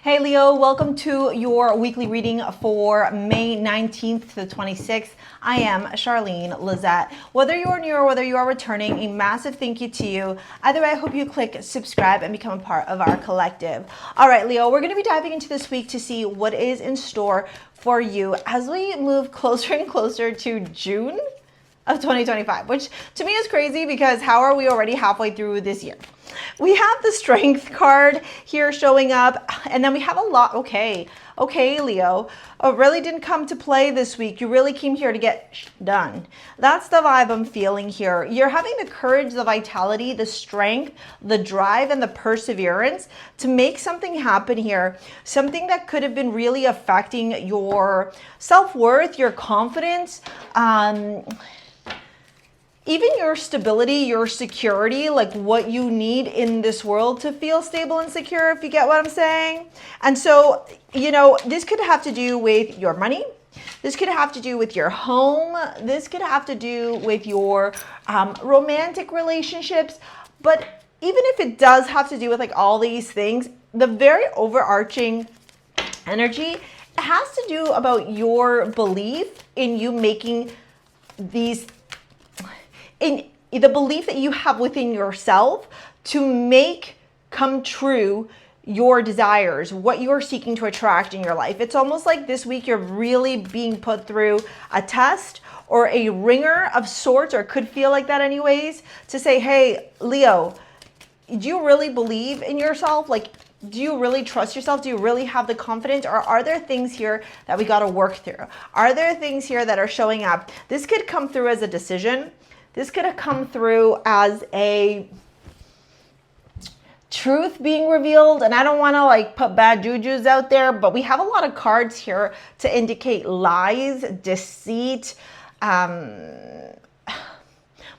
Hey Leo, welcome to your weekly reading for May 19th to the 26th. I am Charlene Lizette. Whether you are new or whether you are returning, a massive thank you to you. Either way, I hope you click subscribe and become a part of our collective. All right, Leo, we're going to be diving into this week to see what is in store for you as we move closer and closer to June of 2025, which to me is crazy because how are we already halfway through this year? We have the Strength card here showing up, and then we have a lot. Okay, Leo, it really didn't come to play this week. You really came here to get done. That's the vibe I'm feeling here. You're having the courage, the vitality, the strength, the drive, and the perseverance to make something happen here. Something that could have been really affecting your self-worth, your confidence, even your stability, your security, like what you need in this world to feel stable and secure, if you get what I'm saying. And so, you know, this could have to do with your money. This could have to do with your home. This could have to do with your romantic relationships. But even if it does have to do with like all these things, the very overarching energy has to do about your belief in you making these, in the belief that you have within yourself to make come true your desires, what you're seeking to attract in your life. It's almost like this week you're really being put through a test or a ringer of sorts, or it could feel like that anyways, to say, hey, Leo, do you really believe in yourself? Like, do you really trust yourself? Do you really have the confidence? Or are there things here that we got to work through? Are there things here that are showing up? This could come through as a decision. This could have come through as a truth being revealed. And I don't want to like put bad jujus out there, but we have a lot of cards here to indicate lies, deceit,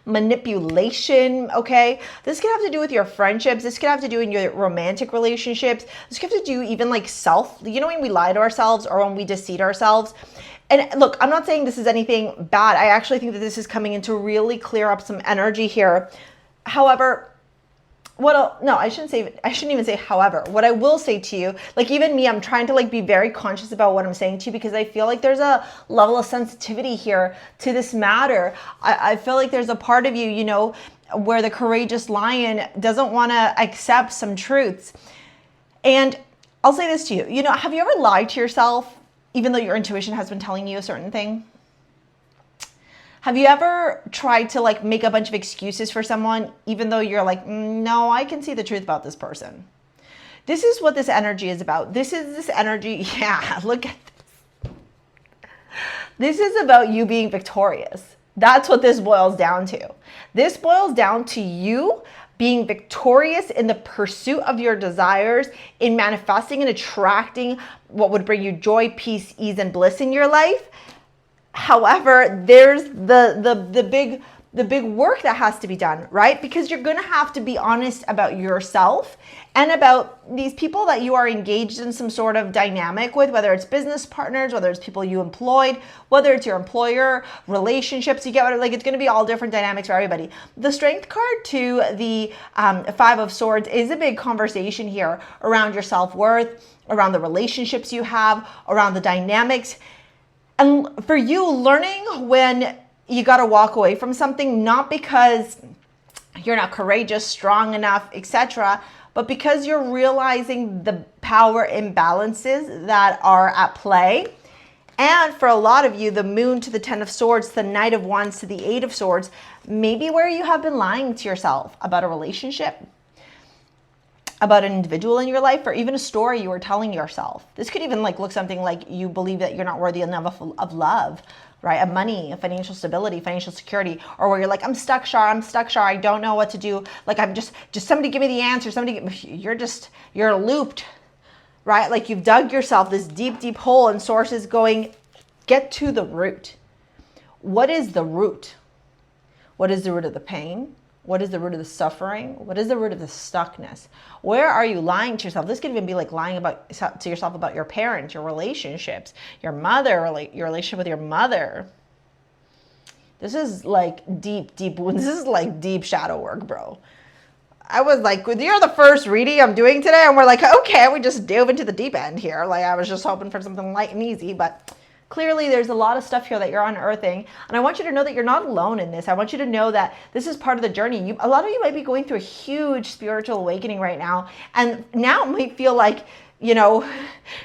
manipulation. Okay, this could have to do with your friendships. This could have to do in your romantic relationships. This could have to do even like you know, when we lie to ourselves or when we deceive ourselves. And look, I'm not saying this is anything bad. I actually think that this is coming in to really clear up some energy here. However, I shouldn't even say however. What I will say to you, like even me, I'm trying to like be very conscious about what I'm saying to you because I feel like there's a level of sensitivity here to this matter. I feel like there's a part of you, you know, where the courageous lion doesn't want to accept some truths. And I'll say this to you, you know, have you ever lied to yourself even though your intuition has been telling you a certain thing? Have you ever tried to like make a bunch of excuses for someone, even though you're like, no, I can see the truth about this person? This is what this energy is about. This energy, yeah, look at this. This is about you being victorious. That's what this boils down to. This boils down to you being victorious in the pursuit of your desires, in manifesting and attracting what would bring you joy, peace, ease, and bliss in your life. However, there's the big work that has to be done, right? Because you're going to have to be honest about yourself and about these people that you are engaged in some sort of dynamic with, whether it's business partners, whether it's people you employed, whether it's your employer, relationships. You get what, like, it's going to be all different dynamics for everybody. The Strength card to the Five of Swords is a big conversation here around your self-worth, around the relationships you have, around the dynamics. And for you, learning when you got to walk away from something, not because you're not courageous, strong enough, etc., but because you're realizing the power imbalances that are at play. And for a lot of you, the Moon to the Ten of Swords, the Knight of Wands to the Eight of Swords, maybe where you have been lying to yourself about a relationship, about an individual in your life, or even a story you were telling yourself. This could even like look something like you believe that you're not worthy enough of love, right? Of money, of financial stability, financial security, or where you're like, I'm stuck, Char, I don't know what to do. Like, I'm just somebody give me the answer. You're looped, right? Like you've dug yourself this deep, deep hole, and Source is going, get to the root. What is the root? What is the root of the pain? What is the root of the suffering? What is the root of the stuckness? Where are you lying to yourself? This could even be like lying to yourself about your parents, your relationships, your mother, your relationship with your mother. This is like deep, deep wounds. This is like deep shadow work, bro. I was like, you're the first reading I'm doing today. And we're like, okay, we just dove into the deep end here. Like I was just hoping for something light and easy, but clearly there's a lot of stuff here that you're unearthing. And I want you to know that you're not alone in this. I want you to know that this is part of the journey. A lot of you might be going through a huge spiritual awakening right now. And now it might feel like, you know,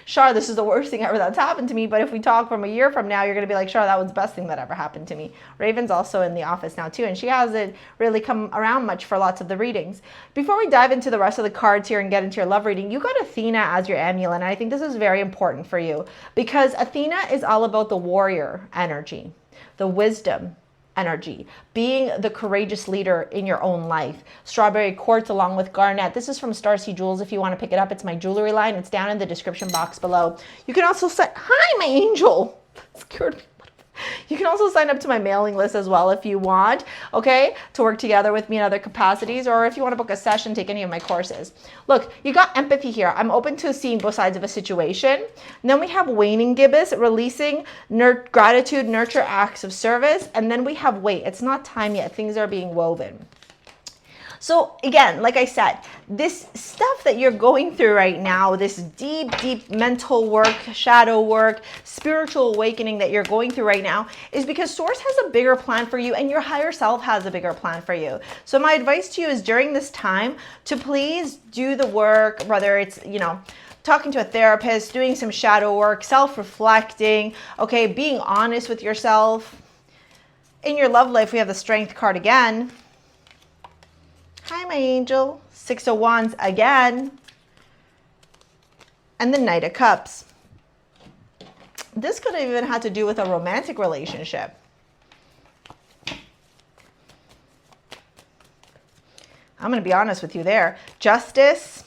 Char, this is the worst thing ever that's happened to me. But if we talk from a year from now, you're going to be like, Char, that was the best thing that ever happened to me. Raven's also in the office now too, and she hasn't really come around much for lots of the readings. Before we dive into the rest of the cards here and get into your love reading, you got Athena as your amulet. And I think this is very important for you because Athena is all about the warrior energy, the wisdom energy, being the courageous leader in your own life. Strawberry quartz along with garnet. This is from StarSea Jewels. If you want to pick it up, it's my jewelry line. It's down in the description box below. You can also say, hi, my angel. That scared me. You can also sign up to my mailing list as well if you want, okay, to work together with me in other capacities, or if you want to book a session, take any of my courses. Look, you got empathy here. I'm open to seeing both sides of a situation. And then we have waning gibbous, releasing, gratitude, nurture acts of service. And then we have wait. It's not time yet. Things are being woven. So again, like I said, this stuff that you're going through right now, this deep, deep mental work, shadow work, spiritual awakening that you're going through right now is because Source has a bigger plan for you and your higher self has a bigger plan for you. So my advice to you is during this time to please do the work, whether it's, you know, talking to a therapist, doing some shadow work, self-reflecting, okay, being honest with yourself. In your love life, we have the Strength card again. Hi, my angel. Six of Wands again. And the Knight of Cups. This could have even had to do with a romantic relationship. I'm going to be honest with you there. Justice,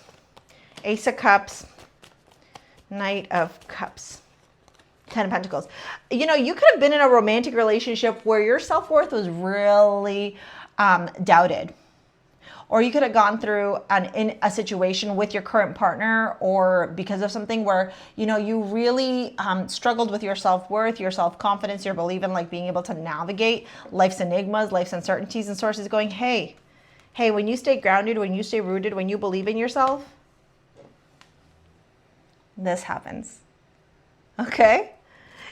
Ace of Cups, Knight of Cups, 10 of Pentacles. You know, you could have been in a romantic relationship where your self-worth was really doubted. Or you could have gone through in a situation with your current partner or because of something where, you know, you really struggled with your self-worth, your self-confidence, your belief in like being able to navigate life's enigmas, life's uncertainties, and Source is going, hey, when you stay grounded, when you stay rooted, when you believe in yourself, this happens. Okay?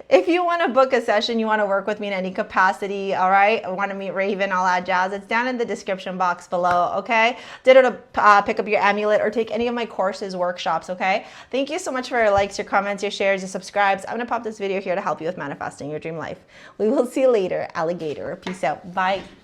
If you want to book a session, you want to work with me in any capacity, all right? I want to meet Raven, all that jazz. It's down in the description box below, okay? Ditto to pick up your amulet or take any of my courses, workshops, okay? Thank you so much for your likes, your comments, your shares, your subscribes. I'm going to pop this video here to help you with manifesting your dream life. We will see you later, alligator. Peace out. Bye.